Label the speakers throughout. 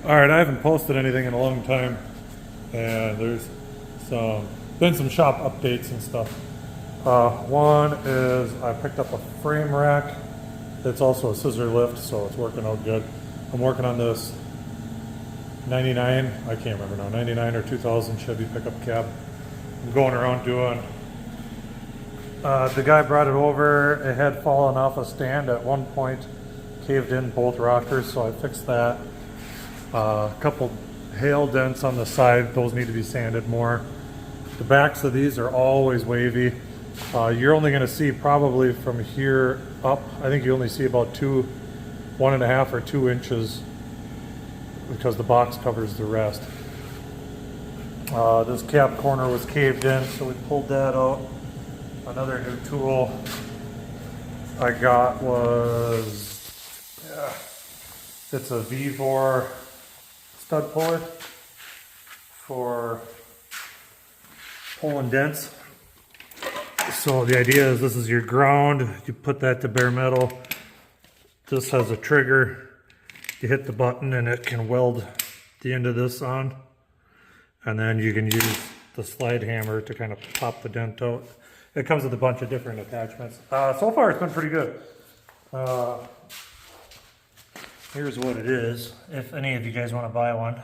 Speaker 1: Alright, I haven't posted anything in a long time, and there's been some shop updates and stuff. One is I picked up a frame rack. It's also a scissor lift, so it's working out good. I'm working on this 99, I can't remember now, 99 or 2000 Chevy pickup cab. I'm going around doing. The guy brought it over, it had fallen off a stand at one point, caved in both rockers, so I fixed that. A couple hail dents on the side, those need to be sanded more. The backs of these are always wavy. You're only going to see probably from here up, I think you only see about 1.5 or 2 inches because the box covers the rest. This cap corner was caved in, so we pulled that out. Another new tool I got was, it's a V4 stud puller for pulling dents. So the idea is this is your ground, you put that to bare metal. This has a trigger, you hit the button and it can weld the end of this on, and then you can use the slide hammer to kind of pop the dent out. It comes with a bunch of different attachments. So far it's been pretty good. Here's what it is, if any of you guys want to buy one.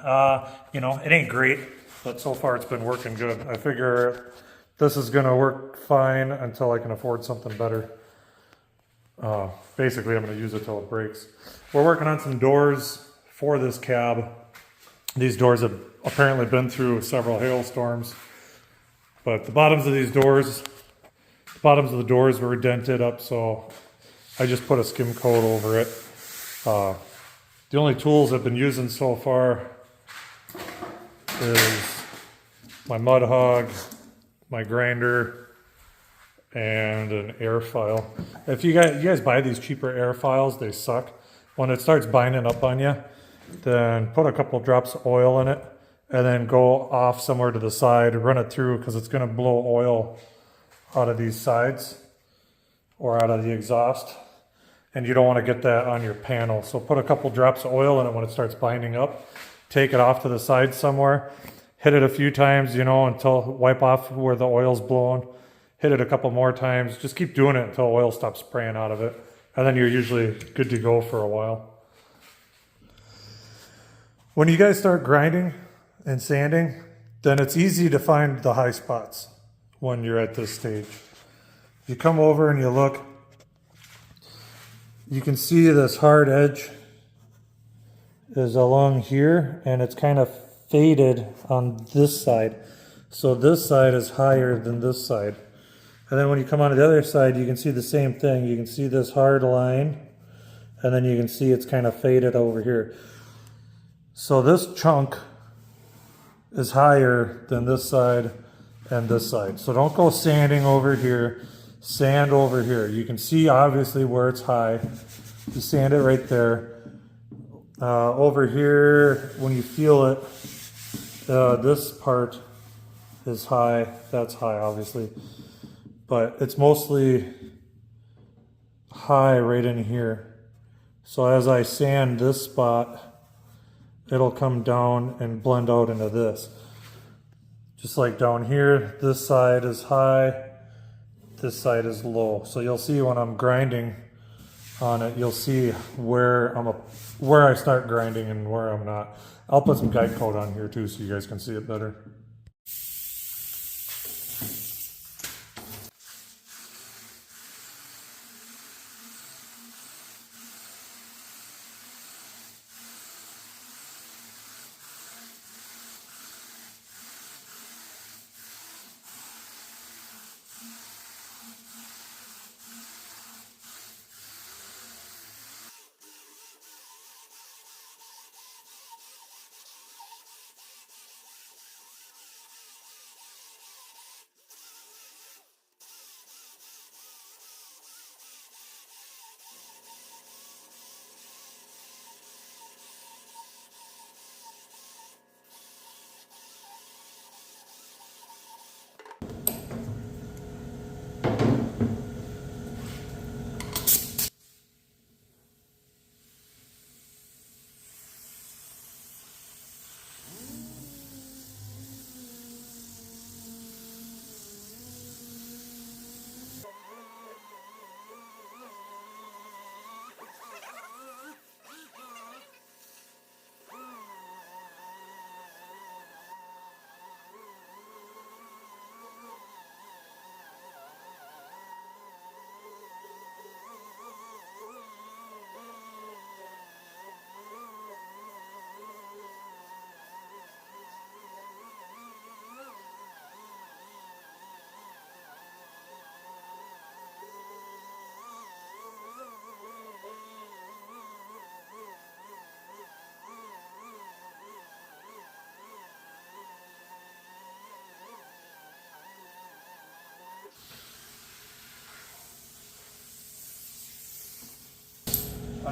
Speaker 1: You know, it ain't great, but so far it's been working good. I figure this is gonna work fine until I can afford something better. Basically I'm gonna use it till it breaks. We're working on some doors for this cab. These doors have apparently been through several hailstorms, but the bottoms of the doors were dented up, so I just put a skim coat over it. The only tools I've been using so far is my mud hog, my grinder, and an air file. If you guys buy these cheaper air files, they suck. When it starts binding up on you, then put a couple drops of oil in it and then go off somewhere to the side, run it through, because it's going to blow oil out of these sides or out of the exhaust, and you don't want to get that on your panel. So put a couple drops of oil in it when it starts binding up, take it off to the side somewhere, hit it a few times, you know, until wipe off where the oil's blowing, hit it a couple more times, just keep doing it until oil stops spraying out of it, and then you're usually good to go for a while. When you guys start grinding and sanding, then it's easy to find the high spots when you're at this stage. You come over and you look, you can see this hard edge is along here, and it's kind of faded on this side. So this side is higher than this side. And then when you come on to the other side, you can see the same thing. You can see this hard line, and then you can see it's kind of faded over here. So this chunk is higher than this side and this side. So don't go sanding over here, sand over here. You can see obviously where it's high. You sand it right there. Over here, when you feel it, this part is high. That's high, obviously. But it's mostly high right in here. So as I sand this spot, it'll come down and blend out into this. Just like down here, this side is high, this side is low. So you'll see when I'm grinding on it, you'll see where I start grinding and where I'm not. I'll put some guide coat on here too so you guys can see it better.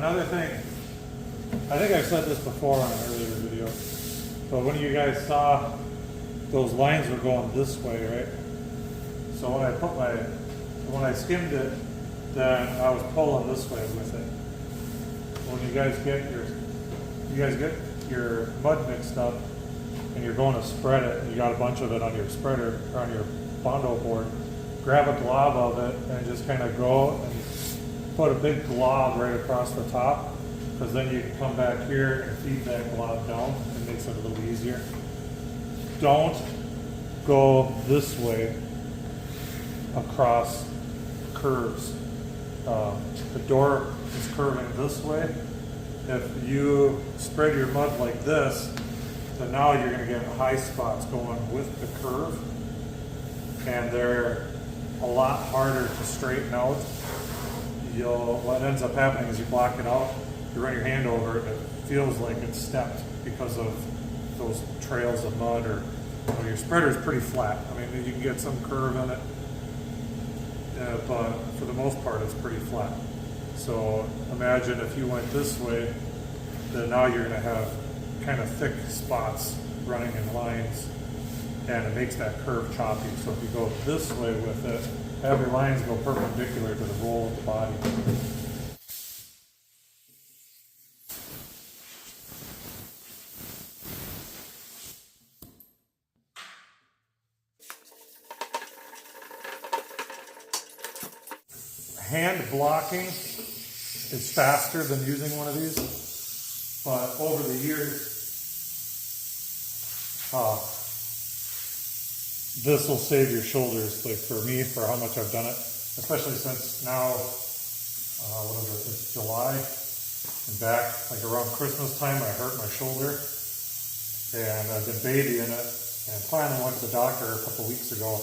Speaker 1: another thing, I think I've said this before on an earlier video, but when you guys saw those lines were going this way, right? So when I skimmed it, then I was pulling this way with it. When you guys get your mud mixed up and you're going to spread it, and you got a bunch of it on your spreader or on your bondo board, grab a glob of it and just kind of go and put a big glob right across the top, because then you can come back here and feed that glob down. It makes it a little easier. Don't go this way across curves. The door is curving this way. If you spread your mud like this, then now you're going to get high spots going with the curve, and they're a lot harder to straighten out. What ends up happening is you block it out, you run your hand over it, and it feels like it's stepped because of those trails of mud, or your spreader is pretty flat. I mean, you can get some curve in it, but for the most part it's pretty flat. So imagine if you went this way, then now you're going to have kind of thick spots running in lines, and it makes that curve choppy. So if you go this way with it, have your lines go perpendicular to the roll of the body. Hand blocking is faster than using one of these, but over the years, this will save your shoulders. Like for me, for how much I've done it, especially since now, what is it, it's July, and back like around Christmas time, I hurt my shoulder, and I've been babying it, and finally went to the doctor a couple weeks ago.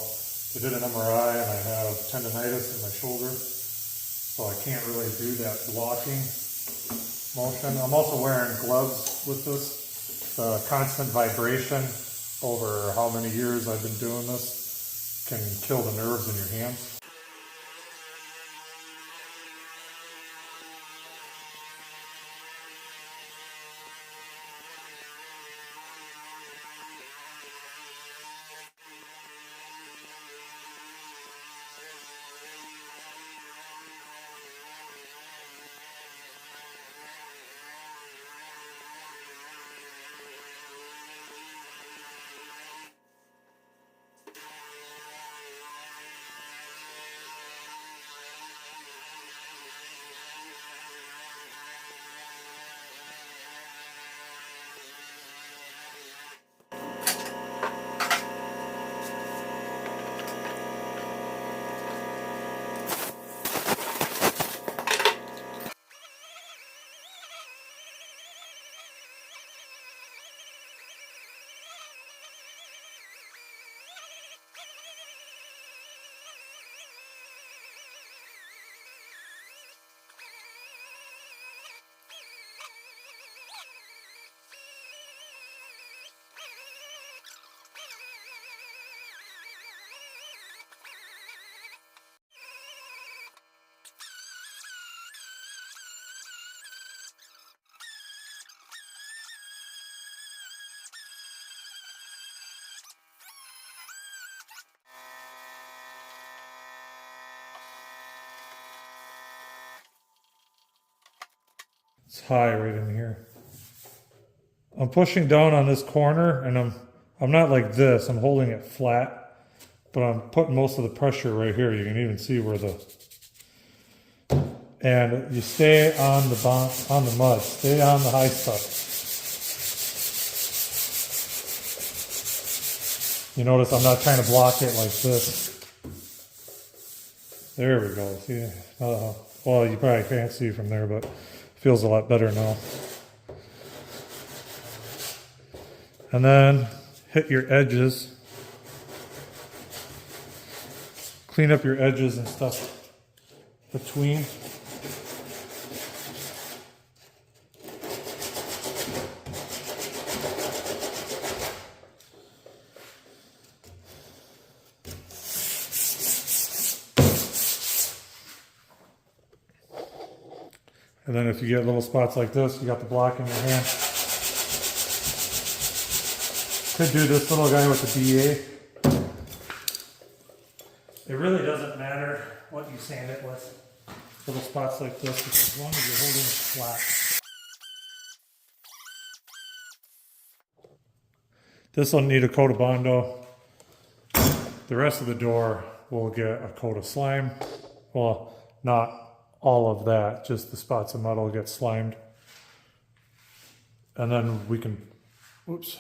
Speaker 1: They did an MRI, and I have tendonitis in my shoulder, so I can't really do that blocking motion. I'm also wearing gloves with this. The constant vibration over how many years I've been doing this can kill the nerves in your hands. It's high right in here. I'm pushing down on this corner, and I'm not like this. I'm holding it flat, but I'm putting most of the pressure right here. You can even see where and you stay on the mud. Stay on the high stuff. You notice I'm not trying to block it like this. There we go. See? Well, you probably can't see from there, but feels a lot better now. And then hit your edges. Clean up your edges and stuff between. And then if you get little spots like this, you got the block in your hand. Could do this little guy with the DA. It really doesn't matter what you sand it with. Little spots like this, as long as you're holding it flat. This will need a coat of Bondo. The rest of the door will get a coat of slime. Well, not all of that, just the spots of metal get slimed. And then we can, oops,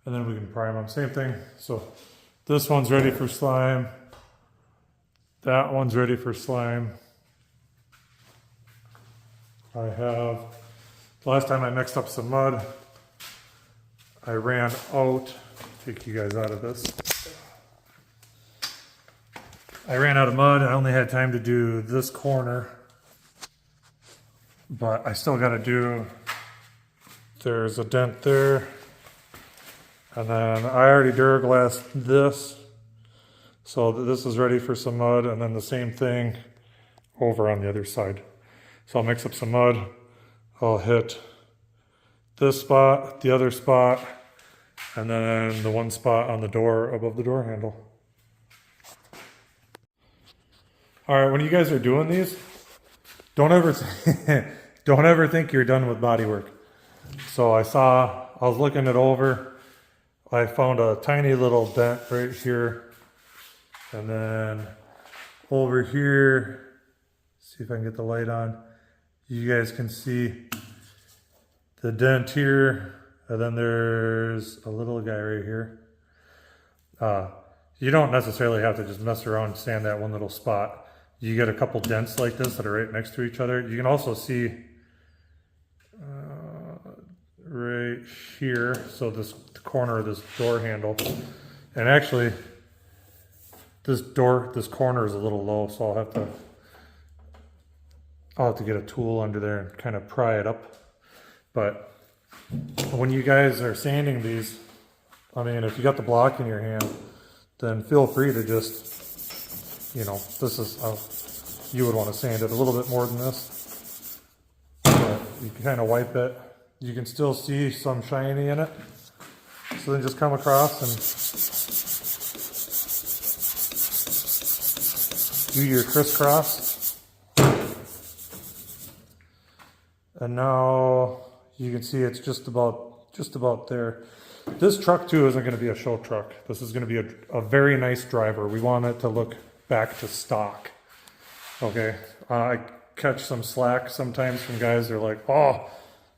Speaker 1: and then we can prime them. Same thing. So this one's ready for slime. That one's ready for slime. I have, the last time I mixed up some mud, I ran out, take you guys out of this. I ran out of mud. I only had time to do this corner, but I still got to do, there's a dent there. And then I already Duraglassed this. So this is ready for some mud, and then the same thing over on the other side. So I'll mix up some mud. I'll hit this spot, the other spot, and then the one spot on the door above the door handle. All right, when you guys are doing these, don't ever think you're done with body work. So I was looking it over. I found a tiny little dent right here. And then over here, see if I can get the light on. You guys can see the dent here. And then there's a little guy right here. You don't necessarily have to just mess around and sand that one little spot. You get a couple dents like this that are right next to each other. You can also see right here, so the corner of this door handle. And actually, this corner is a little low, so I'll have to get a tool under there and kind of pry it up. But when you guys are sanding these, I mean, if you got the block in your hand, then feel free to just, you know, this is how you would want to sand it a little bit more than this. But you can kind of wipe it. You can still see some shiny in it. So then just come across and do your crisscross. And now you can see it's just about there. This truck too isn't going to be a show truck. This is going to be a very nice driver. We want it to look back to stock. Okay. I catch some slack sometimes from guys. They're like, oh,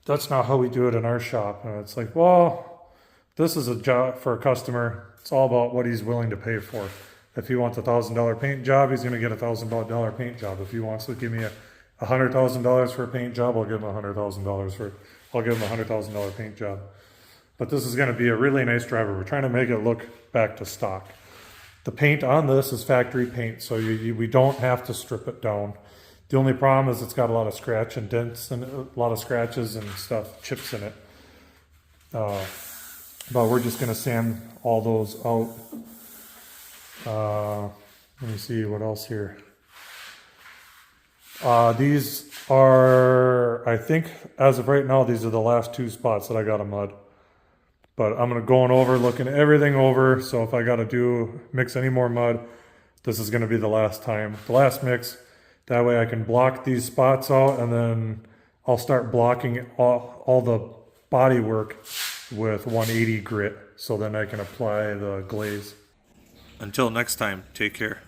Speaker 1: that's not how we do it in our shop. And it's like, well, this is a job for a customer. It's all about what he's willing to pay for. If he wants $1,000 paint job, he's going to get a $1,000 paint job. If he wants to give me $100,000 for a paint job, I'll give him a $100,000 paint job. But this is going to be a really nice driver. We're trying to make it look back to stock. The paint on this is factory paint, so we don't have to strip it down. The only problem is it's got a lot of scratch and dents and a lot of scratches and stuff, chips in it. But we're just going to sand all those out. Let me see what else here. These are, I think, as of right now, these are the last two spots that I got a mud. But I'm going over, looking everything over. So if I got to mix any more mud, this is going to be the last time, the last mix. That way I can block these spots out, and then I'll start blocking all the body work with 180 grit. So then I can apply the glaze.
Speaker 2: Until next time, take care.